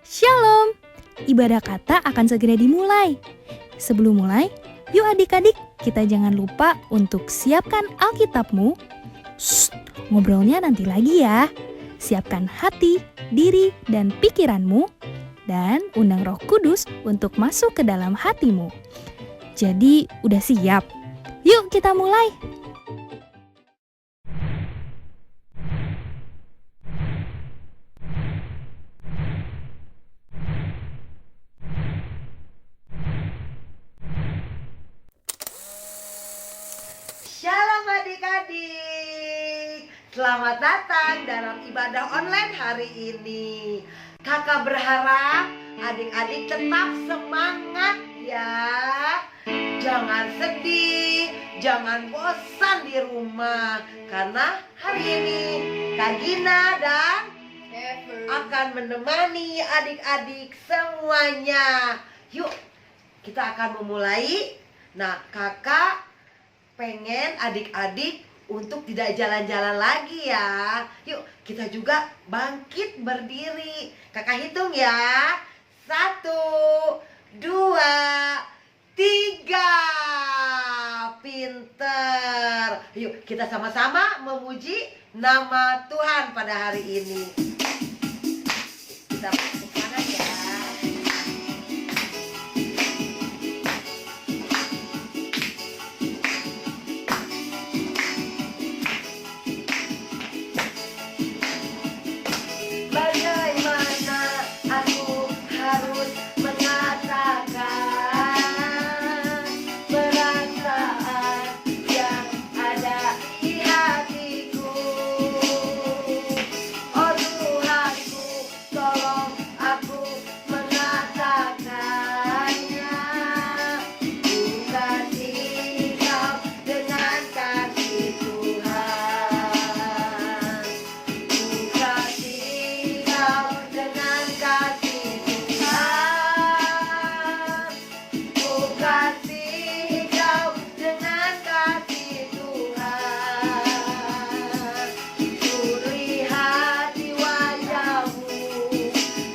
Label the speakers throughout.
Speaker 1: Shalom! Ibadah kata akan segera dimulai. Sebelum mulai, yuk adik-adik, kita jangan lupa untuk siapkan Alkitabmu. Shh, ngobrolnya nanti lagi ya. Siapkan hati, diri, dan pikiranmu, dan undang Roh Kudus untuk masuk ke dalam hatimu. Jadi, udah siap? Yuk kita mulai!
Speaker 2: Shalom adik-adik, selamat datang dalam ibadah online hari ini. Kakak berharap adik-adik tetap semangat ya. Jangan sedih, jangan bosan di rumah. Karena hari ini Kak Gina dan akan menemani adik-adik semuanya. Yuk, kita akan memulai. Nah, kakak pengen adik-adik untuk tidak jalan-jalan lagi ya. Yuk kita juga bangkit berdiri. Kakak hitung ya. 1, 2, 3. Pinter. Yuk kita sama-sama memuji nama Tuhan pada hari ini. Kita tepuk tangan ya. Bagaimana aku harus mengatakan perasaan yang ada di hatiku. Oh Tuhanku, tolong aku mengatakannya. Ku kasih kau dengan kasih Tuhan. Ku kasih kau dengan kasih Tuhan. Ku kasih kau dengan kasih Tuhan. Ku lihat di wajahmu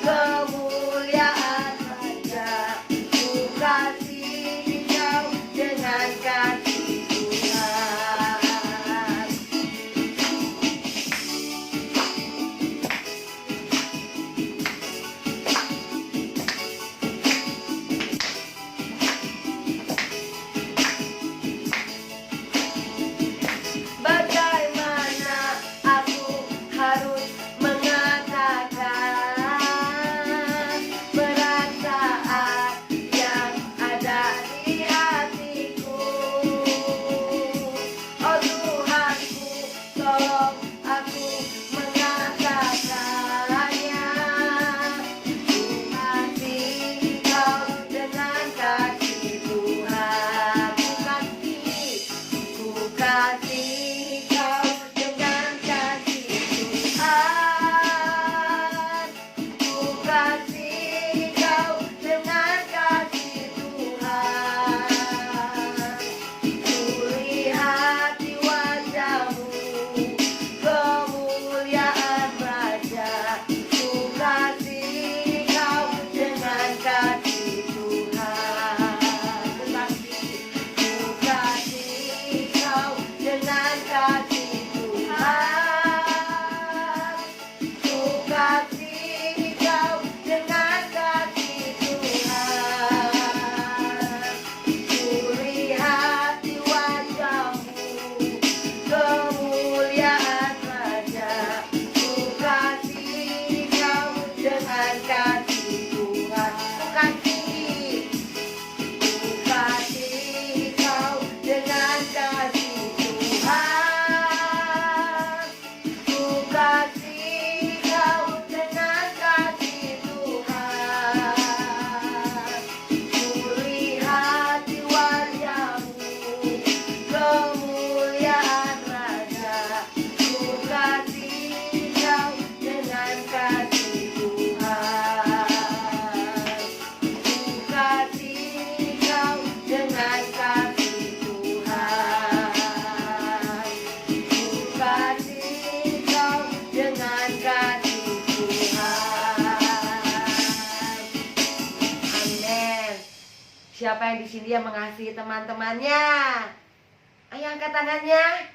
Speaker 2: kemuliaan Raja. Ku kasih kau dengan kasih Tuhan. Bagaimana aku harus mengatakan perasaan yang ada di hatiku. Oh Tuhanku, tolong aku mengatakannya. Ku kasih kau dengan kasih Tuhan. Ku kasih kau dengan kasih Tuhan. Ku kasih kau dengan kasih Tuhan. Ku lihat di wajahmu kemuliaan Raja. Ku kasih kau dengan kasih Tuhan. Ku kasih kau dengan kasih Tuhan. Ku kasih kau dengan kasih Tuhan. Ku lihat di wajahmu kemuliaan Raja. Ku kasih kau dengan kasih Tuhan. Ku kasih kau dengan kasih Tuhan. Siapa yang di sini yang mengasihi teman-temannya? Ayo angkat tangannya.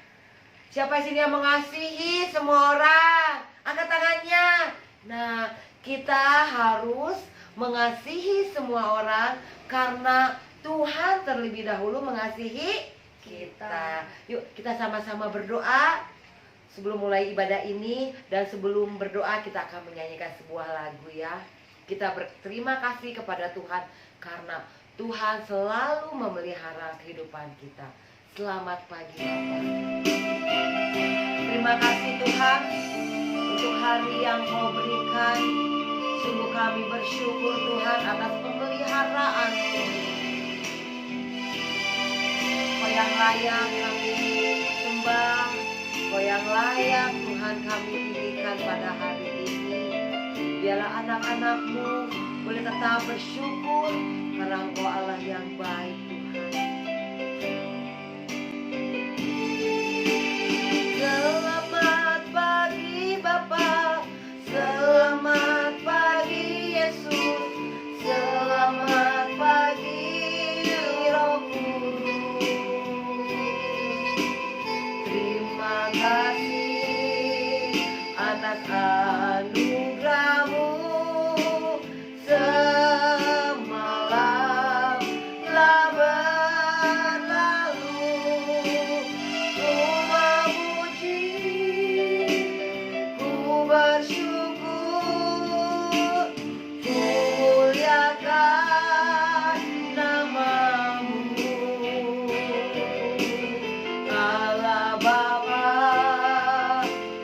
Speaker 2: Siapa di sini yang mengasihi semua orang? Angkat tangannya. Nah, kita harus mengasihi semua orang karena Tuhan terlebih dahulu mengasihi kita. Yuk kita sama-sama berdoa sebelum mulai ibadah ini. Dan sebelum berdoa kita akan menyanyikan sebuah lagu ya. Kita berterima kasih kepada Tuhan karena Tuhan selalu memelihara kehidupan kita. Selamat pagi Bapak. Terima kasih Tuhan untuk hari yang Kau berikan. Sungguh kami bersyukur Tuhan atas pemeliharaan-Mu. Kau yang layak kami sembah, Kau yang layak Tuhan kami tinggikan pada hari ini. Biarlah anak-anak-Mu boleh tetap bersyukur karena Engkau Allah yang baik Tuhan. Selamat pagi Bapa, selamat pagi Yesus, selamat pagi Roh Kudus. Terima kasih atas anugerah-Mu semalam telah berlalu. Ku memuji, ku bersyukur, ku muliakan nama-Mu. Allah Bapa,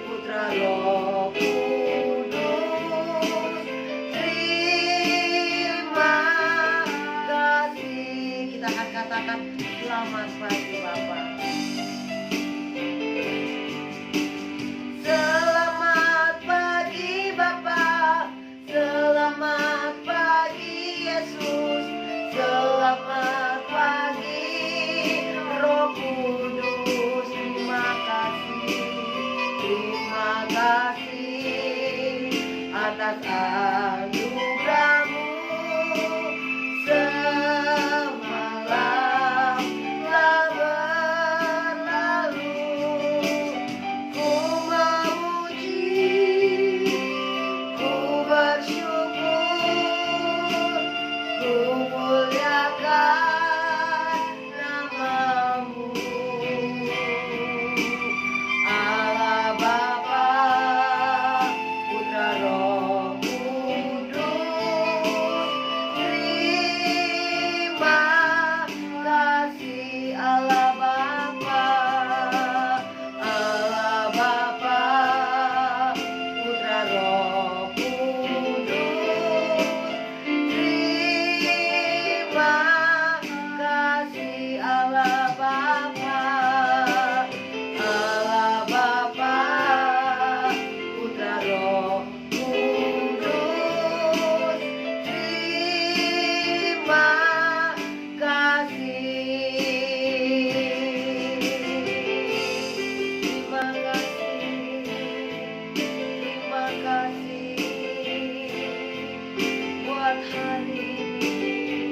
Speaker 2: Putra Roh Kudus, terima kasih. Kita akan katakan selamat pagi Bapa. Selamat pagi Bapa, selamat pagi Yesus, selamat pagi Roh Kudus. Terima kasih atas anugerah-Mu semalam telah berlalu. Ku memuji, ku bersyukur, ku muliakan nama-Mu. Allah Bapa, Putra Roh Kudus, terima kasih. Allah Bapa, Allah Bapa, Putra Roh Kudus, terima kasih. Allah Bapa, Allah Bapa, Putra Roh Kudus, terima kasih. Terima kasih, terima kasih buat hari ini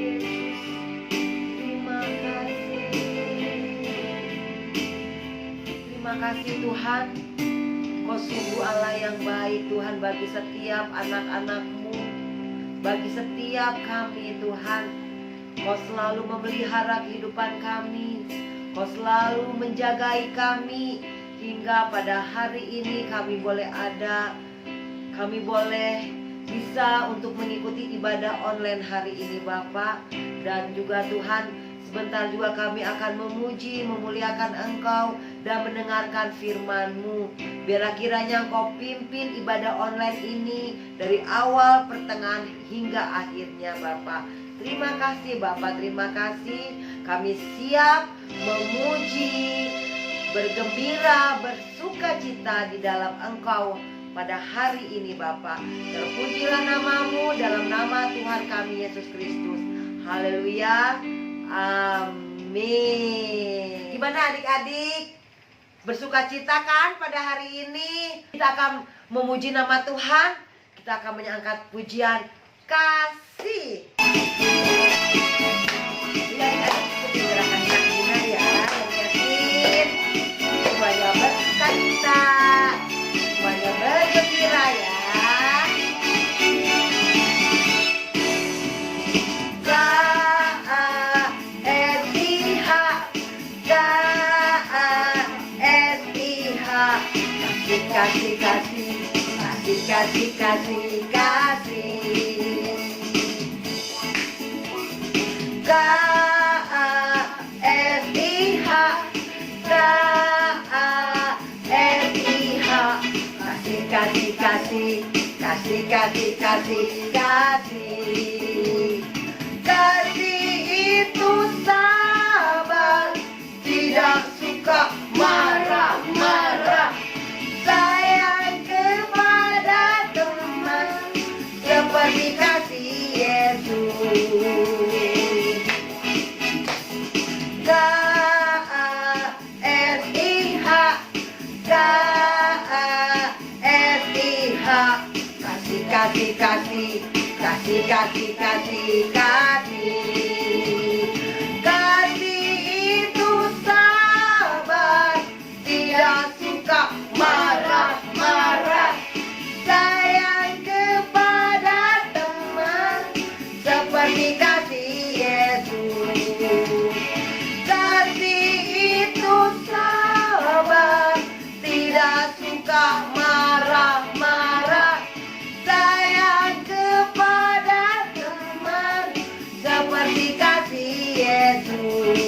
Speaker 2: Yesus. Terima kasih. Terima kasih Tuhan. Kau sungguh Allah yang baik Tuhan bagi setiap anak-anak-Mu, bagi setiap kami Tuhan. Kau selalu memelihara kehidupan kami, Kau selalu menjagai kami hingga pada hari ini kami boleh ada, kami boleh bisa untuk mengikuti ibadah online hari ini Bapak. Dan juga Tuhan, sebentar juga kami akan memuji, memuliakan Engkau dan mendengarkan firman-Mu. Biarlah kiranya Engkau pimpin ibadah online ini dari awal, pertengahan hingga akhirnya Bapak. Terima kasih Bapak, terima kasih. Kami siap memuji, bergembira, bersukacita di dalam Engkau pada hari ini Bapak. Terpujilah nama-Mu dalam nama Tuhan kami Yesus Kristus. Haleluya. Amin. Gimana adik-adik? Bersukacita kan pada hari ini? Kita akan memuji nama Tuhan. Kita akan mengangkat pujian kasih. kasih, kasih, kasih, kasih, kasih, kasih. K-A-S-I-H, K-A-S-I-H, kasih, kasih, kasih, kasih, kasih, kasih, kasih. Kasih itu sabar, tidak suka marah-marah, sayang kepada teman seperti kasih Yesus. K-A-S-I-H, K-A-S-I-H, kasih, kasih, kasih, kasih, kasih, kasih, kasih. Kasih itu sabar, tidak suka marah-marah, sayang kepada teman seperti kasih Yesus. Kasih itu sabar, tidak suka marah-marah, sayang kepada teman seperti kasih Yesus.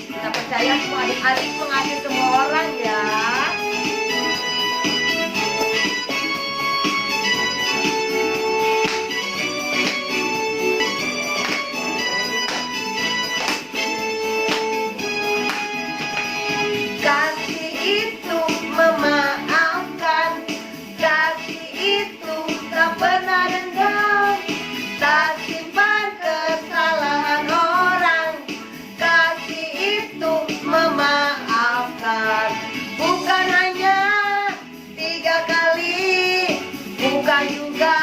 Speaker 2: Kita percaya semua adik-adik mengasihi semua orang ya. Kasih itu memaafkan, kasih itu tak pernah dendam, tak simpan kesalahan orang. Kasih itu memaafkan, bukan hanya 3 kali, bukan juga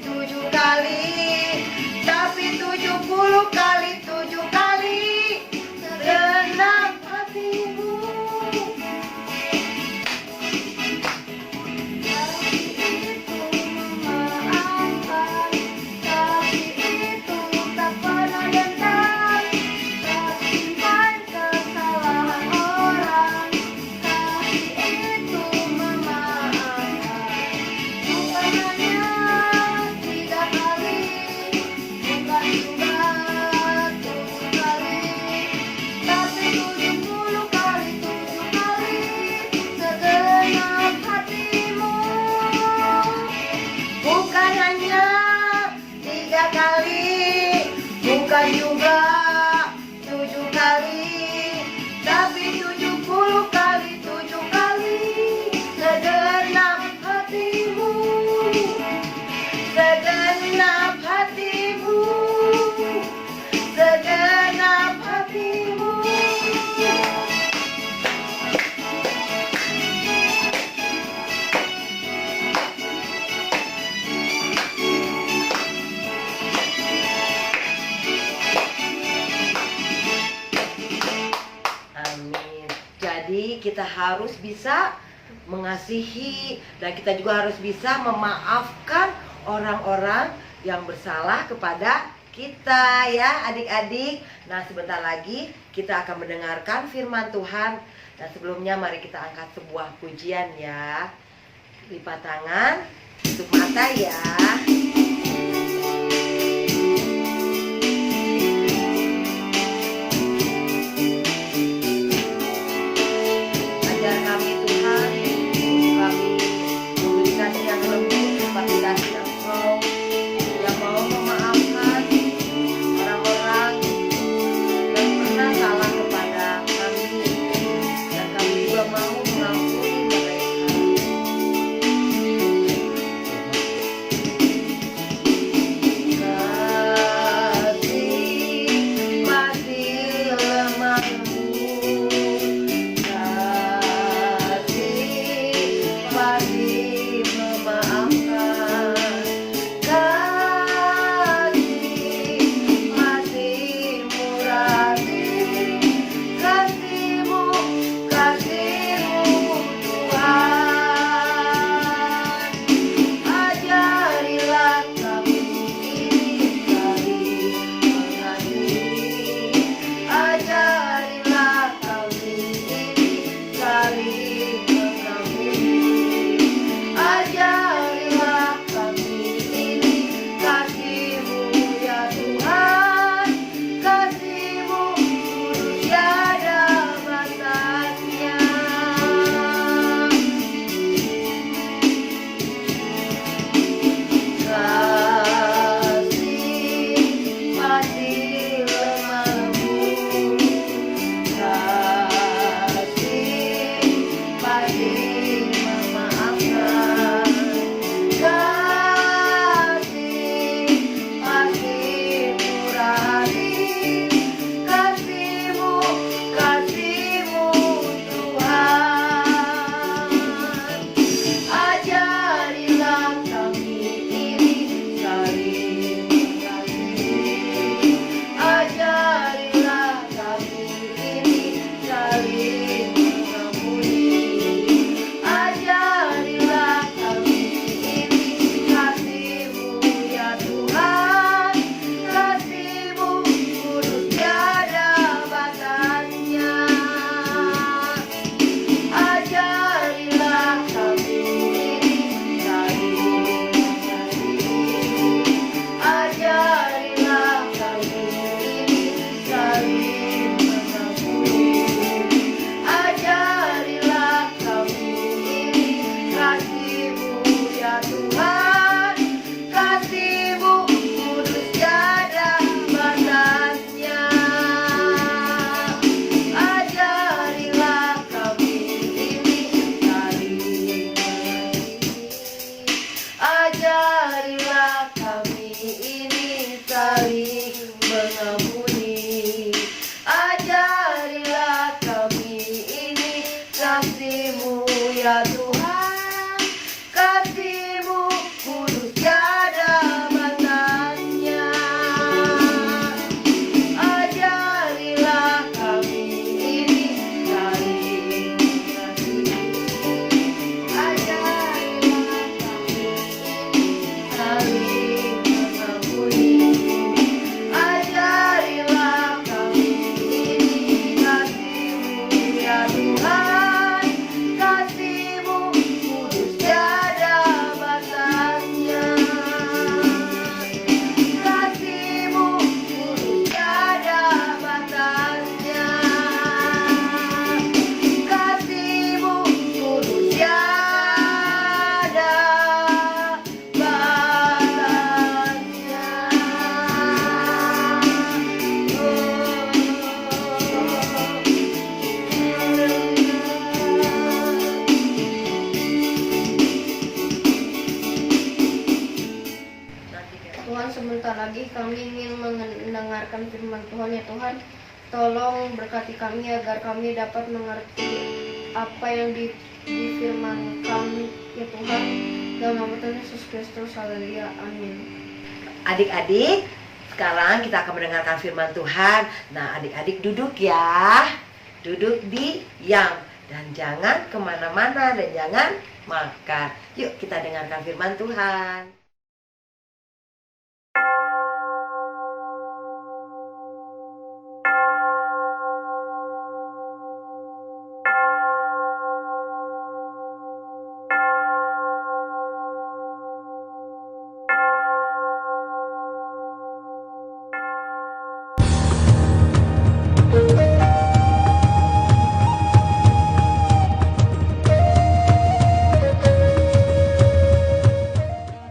Speaker 2: 7 kali, tapi 70 kali 7 kali segenap hatimu. Bukan hanya 3 kali, bukan juga 7 kali, tapi 70 kali 7 kali segenap hatimu, segenap hatimu, segenap hatimu. Amin. Jadi kita harus bisa mengasihi dan kita juga harus bisa memaafkan orang-orang yang bersalah kepada kita ya adik-adik. Nah sebentar lagi kita akan mendengarkan firman Tuhan. Dan sebelumnya mari kita angkat sebuah pujian ya. Lipat tangan, tutup mata ya. Ajar kami Tuhan, kami memberikan yang lebih seperti kasih Engkau yang mau memaafkan orang-orang yang pernah salah kepada kami, dan kami juga mau mengampuni mereka.
Speaker 3: mendengarkan firman Tuhan ya Tuhan. Tolong berkati kami agar kami dapat mengerti apa yang difirmankan ya Tuhan. Dalam nama Tuhan Yesus Kristus, haleluya, amin.
Speaker 2: Adik-adik, sekarang kita akan mendengarkan firman Tuhan. Nah, adik-adik duduk ya. Duduk diam. Dan jangan kemana-mana dan jangan makan. Yuk kita dengarkan firman Tuhan.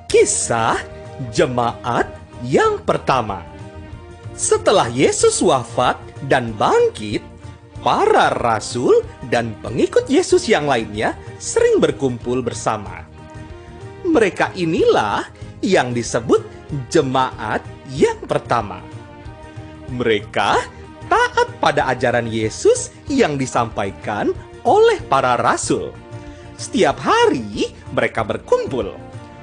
Speaker 4: Kisah jemaat yang pertama. Setelah Yesus wafat dan bangkit, para rasul dan pengikut Yesus yang lainnya sering berkumpul bersama. Mereka inilah yang disebut jemaat yang pertama. Mereka taat pada ajaran Yesus yang disampaikan oleh para rasul. Setiap hari mereka berkumpul.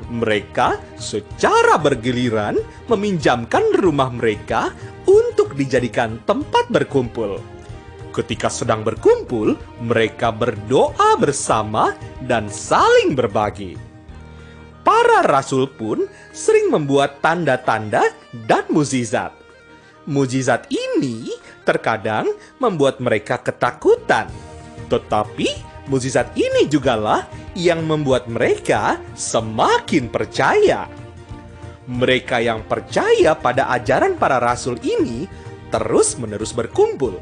Speaker 4: Mereka secara bergiliran meminjamkan rumah mereka untuk dijadikan tempat berkumpul. Ketika sedang berkumpul, mereka berdoa bersama dan saling berbagi. Para rasul pun sering membuat tanda-tanda dan mukjizat. Mukjizat ini terkadang membuat mereka ketakutan. Tetapi mukjizat ini jugalah yang membuat mereka semakin percaya. Mereka yang percaya pada ajaran para rasul ini terus-menerus berkumpul.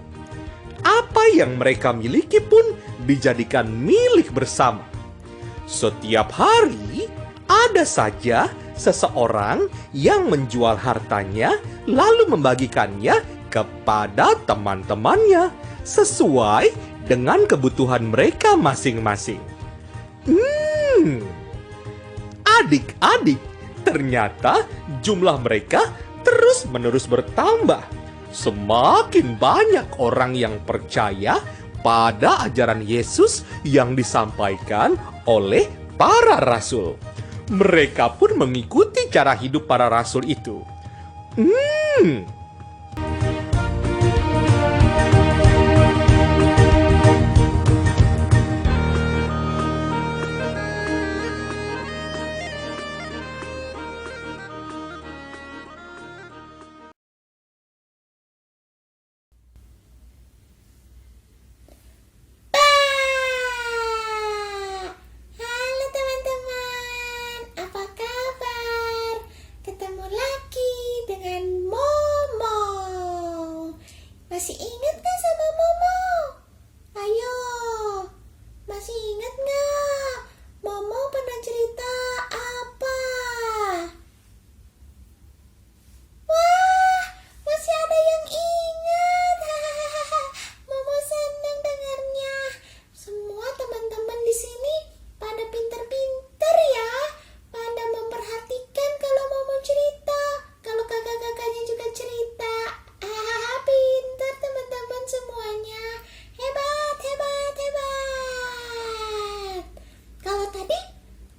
Speaker 4: Apa yang mereka miliki pun dijadikan milik bersama. Setiap hari ada saja seseorang yang menjual hartanya lalu membagikannya kepada teman-temannya sesuai dengan kebutuhan mereka masing-masing. Adik-adik, ternyata jumlah mereka terus-menerus bertambah. Semakin banyak orang yang percaya pada ajaran Yesus yang disampaikan oleh para rasul. Mereka pun mengikuti cara hidup para rasul itu.
Speaker 5: Halo teman-teman, apa kabar? Ketemu lagi dengan Momo. Masih ingat gak sama Momo? Ayo, masih ingat gak? Momo pernah cerita apa? Wah, masih ada yang ingat. Momo senang dengarnya. Semua teman-teman di sini pada pinter-pinter ya. Pada memperhatikan kalau Momo cerita. Kalau kakak-kakaknya juga cerita. Pinter teman-teman semuanya. Hebat, hebat, hebat. Kalau tadi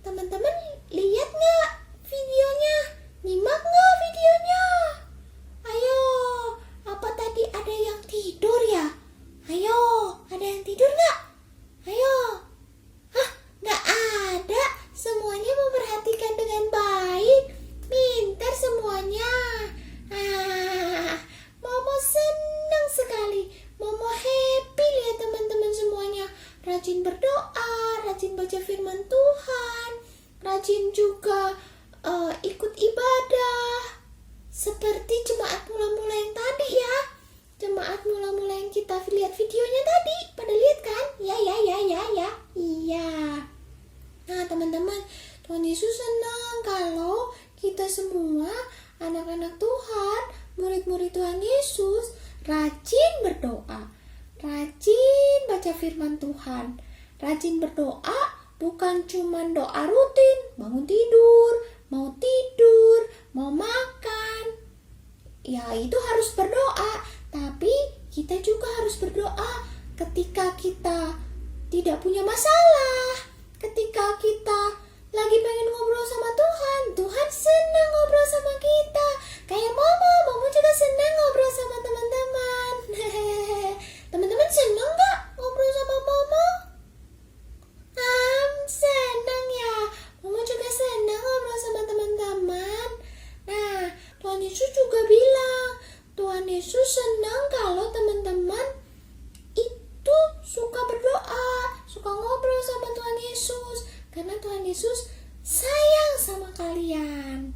Speaker 5: teman-teman lihat nggak videonya? Nyimak nggak videonya? Ayo, apa tadi ada yang tidur ya? Ayo, ada yang tidur nggak? Ayo. Hah, nggak ada. Semuanya memperhatikan dengan baik. Pintar semuanya. Momo senang sekali. Momo happy lihat teman-teman semuanya. Rajin berdoa, rajin baca firman Tuhan. Rajin juga ikut ibadah. Seperti jemaat mula-mula yang tadi ya. Jemaat mula-mula yang kita lihat videonya tadi. Pada lihat kan? Ya. Iya. Nah teman-teman, Tuhan Yesus senang kalau kita semua anak-anak Tuhan, murid-murid Tuhan Yesus, rajin berdoa. Rajin baca firman Tuhan. Rajin berdoa bukan cuma doa rutin. Bangun tidur, mau makan. ya itu harus berdoa. Tapi kita juga harus berdoa ketika kita tidak punya masalah. Ketika kita lagi pengen ngobrol sama Tuhan, Tuhan senang ngobrol sama kita. Kayak Momo juga senang ngobrol sama teman-teman. Teman-teman senang gak ngobrol sama Momo? Senang ya. Momo juga senang ngobrol sama teman-teman. Nah, Tuhan Yesus juga bilang, Tuhan Yesus senang kalau teman-teman itu suka berdoa, suka ngobrol sama Tuhan Yesus. Karena Tuhan Yesus sayang sama kalian.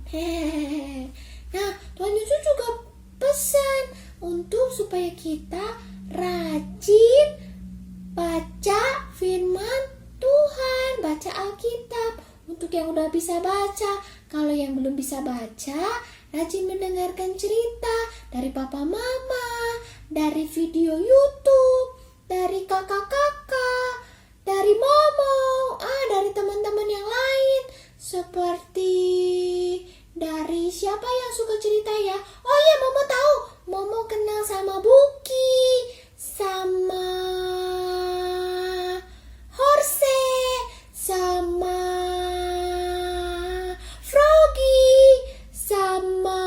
Speaker 5: Nah, Tuhan Yesus juga pesan untuk supaya kita rajin baca firman Tuhan, baca Alkitab. Untuk yang udah bisa baca, kalau yang belum bisa baca, rajin mendengarkan cerita dari papa mama, dari video YouTube, dari kakak-kakak, dari Momo, dari teman-teman yang lain, seperti dari siapa yang suka cerita ya? Oh iya, Momo tahu. Momo kenal sama Buki, sama Horse, sama Froggy, sama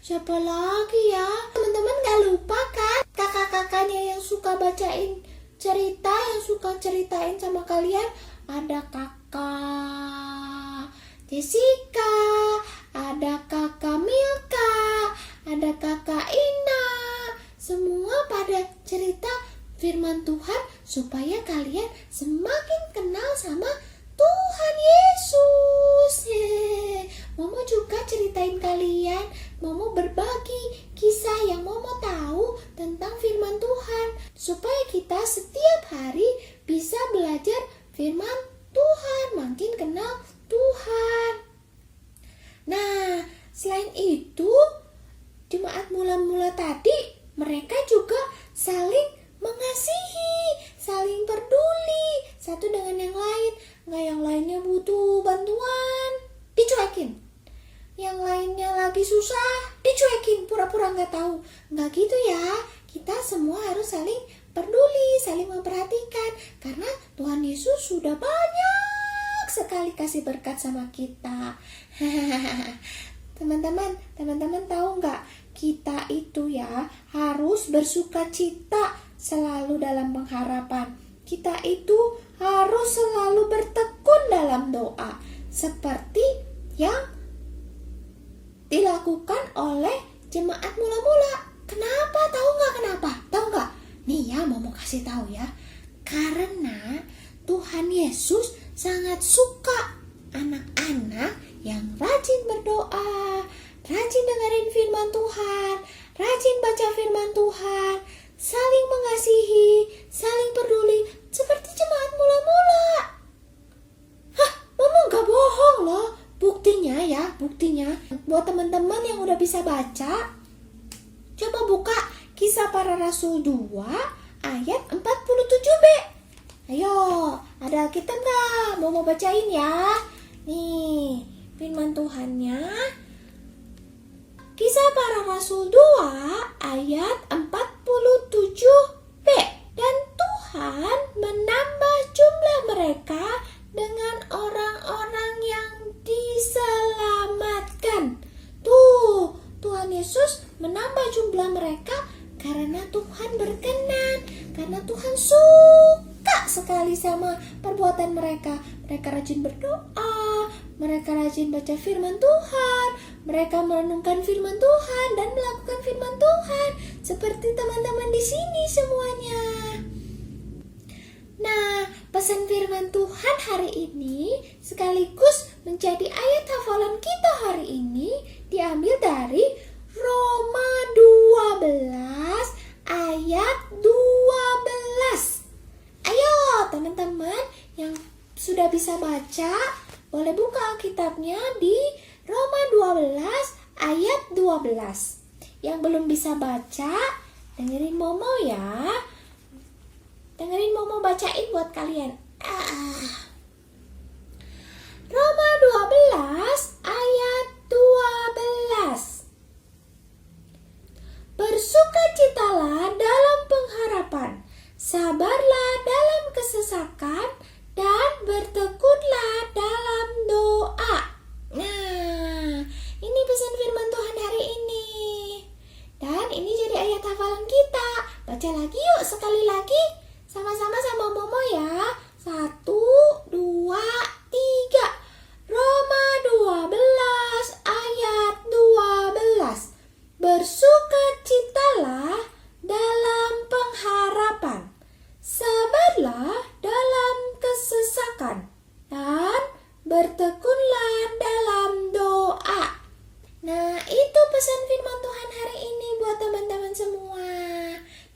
Speaker 5: siapa lagi ya? Teman-teman gak lupa kan? Kakak-kakaknya yang suka bacain cerita, yang suka ceritain sama kalian. Ada kakak Jessica, ada kakak Milka, ada kakak Ina. Semua pada cerita firman Tuhan supaya kalian semakin kenal sama Tuhan Yesus. Momo juga ceritain kalian, Momo berbagi kisah yang Momo tahu tentang firman Tuhan supaya kita setiap hari bisa belajar firman Tuhan, makin kenal Tuhan. Nah, selain itu, jemaat mula-mula tadi mereka juga saling mengasihi, saling peduli satu dengan yang lain. Nggak yang lainnya butuh bantuan, dicuekin. Yang lainnya lagi susah, dicuekin, pura-pura nggak tahu. Nggak gitu ya, kita semua harus saling peduli, saling memperhatikan. Karena Tuhan Yesus sudah banyak sekali kasih berkat sama kita. Teman-teman tahu nggak? Kita itu ya harus bersuka cita selalu dalam pengharapan. Kita itu harus selalu bertekun dalam doa. Seperti yang dilakukan oleh jemaat mula-mula. Kenapa? Tahu nggak kenapa? Tahu nggak? Nih ya, mau kasih tahu ya. Karena Tuhan Yesus sangat suka anak-anak yang rajin berdoa, rajin dengerin firman Tuhan, rajin baca firman Tuhan, saling mengasihi, saling peduli, seperti jemaat mula-mula. Mama nggak bohong loh. Buktinya ya, buat teman-teman yang udah bisa baca, coba buka Kisah Para Rasul 2 ayat 47b. Ayo, ada Alkitab nggak? Mau bacain ya? Nih, firman Tuhannya. Kisah Para Rasul 2 ayat 47b. Dan Tuhan menambah jumlah mereka dengan orang-orang yang diselamatkan. Tuhan Yesus menambah jumlah mereka karena Tuhan berkenan, karena Tuhan suka sekali sama perbuatan mereka. Mereka rajin berdoa, mereka rajin baca firman Tuhan, mereka merenungkan firman Tuhan dan melakukan firman Tuhan seperti teman-teman di sini semuanya. Nah, pesan firman Tuhan hari ini sekaligus menjadi ayat hafalan kita hari ini diambil dari Roma 12 ayat 12. Ayo teman-teman yang sudah bisa baca, boleh buka Alkitabnya di Roma 12 ayat 12. Yang belum bisa baca, dengerin Momo ya. Dengerin Momo bacain buat kalian. Roma 12 ayat 12. bersukacitalah dalam pengharapan, sabarlah dalam kesesakan, dan bertekunlah dalam doa. Nah, ini pesan firman Tuhan hari ini. Dan ini jadi ayat hafalan kita. Baca lagi yuk sekali lagi. Sama-sama sama Momo ya. 1, 2, 3. Roma 12 ayat 12. Bersukacitalah dalam pengharapan, sabarlah dalam kesesakan, dan bertekunlah dalam doa. Nah, itu pesan firman Tuhan hari ini buat teman-teman semua.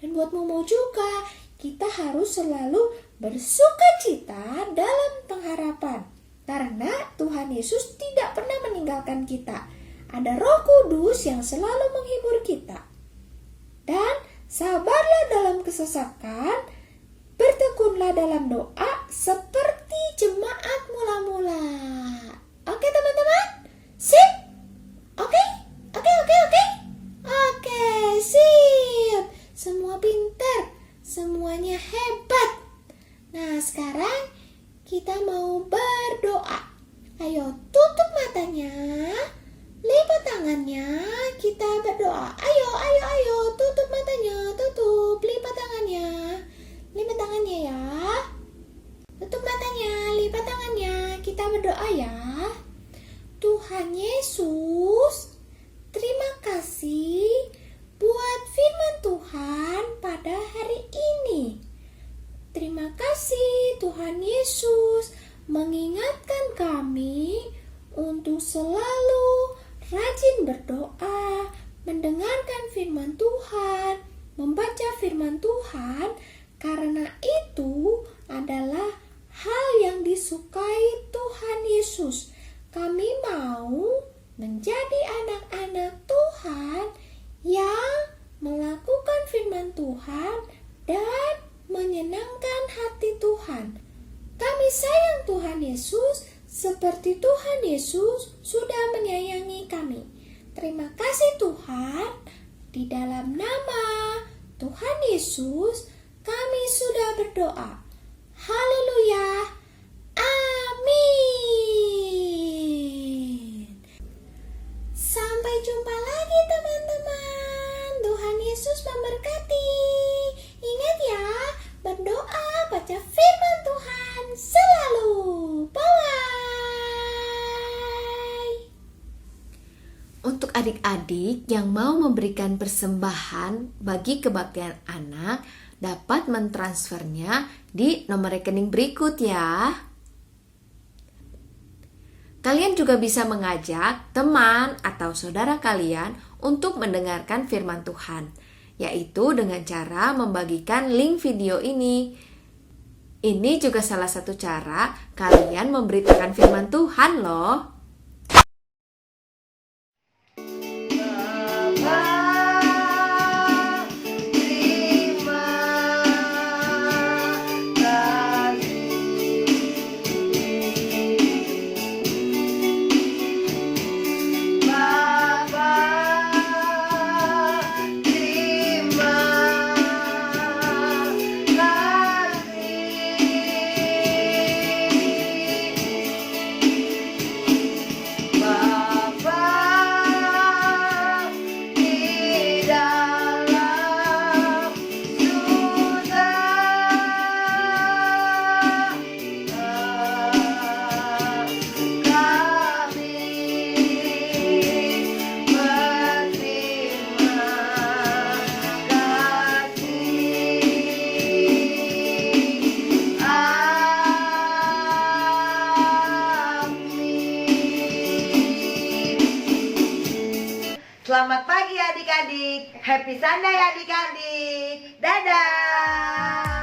Speaker 5: Dan buat Momo juga, kita harus selalu bersukacita dalam pengharapan. Karena Tuhan Yesus tidak pernah meninggalkan kita. Ada Roh Kudus yang selalu menghibur kita. Dan sabarlah dalam kesesakan, bertekunlah dalam doa seperti jemaat mula-mula. Oke teman-teman? Sip? Oke? Oke, sip. Semua pintar, semuanya hebat. Nah, sekarang kita mau berdoa. Ayo tutup matanya, lipat tangannya, kita berdoa. Ayo, tutup matanya, lipat tangannya. Lipat tangannya ya. Tutup matanya, lipat tangannya, kita berdoa ya. Tuhan Yesus, terima kasih buat firman Tuhan pada hari ini. Terima kasih Tuhan Yesus mengingatkan kami untuk selalu rajin berdoa, mendengarkan firman Tuhan, membaca firman Tuhan, karena itu adalah hal yang disukai Tuhan Yesus. Kami mau menjadi anak-anak Tuhan yang melakukan firman Tuhan dan menyenangkan hati Tuhan. Kami sayang Tuhan Yesus seperti Tuhan Yesus sudah menyayangi kami. Terima kasih Tuhan. Di dalam nama Tuhan Yesus kami sudah berdoa. Haleluya. Amin. Sampai jumpa lagi teman-teman. Tuhan Yesus memberkati. Ingat ya, berdoa, baca firman Tuhan selalu. Bye.
Speaker 2: Untuk adik-adik yang mau memberikan persembahan bagi kebaktian anak, dapat mentransfernya di nomor rekening berikut ya. Kalian juga bisa mengajak teman atau saudara kalian untuk mendengarkan firman Tuhan, yaitu dengan cara membagikan link video ini. Ini juga salah satu cara kalian memberitakan firman Tuhan loh. Selamat pagi adik-adik. Happy Sunday adik-adik. Dadah.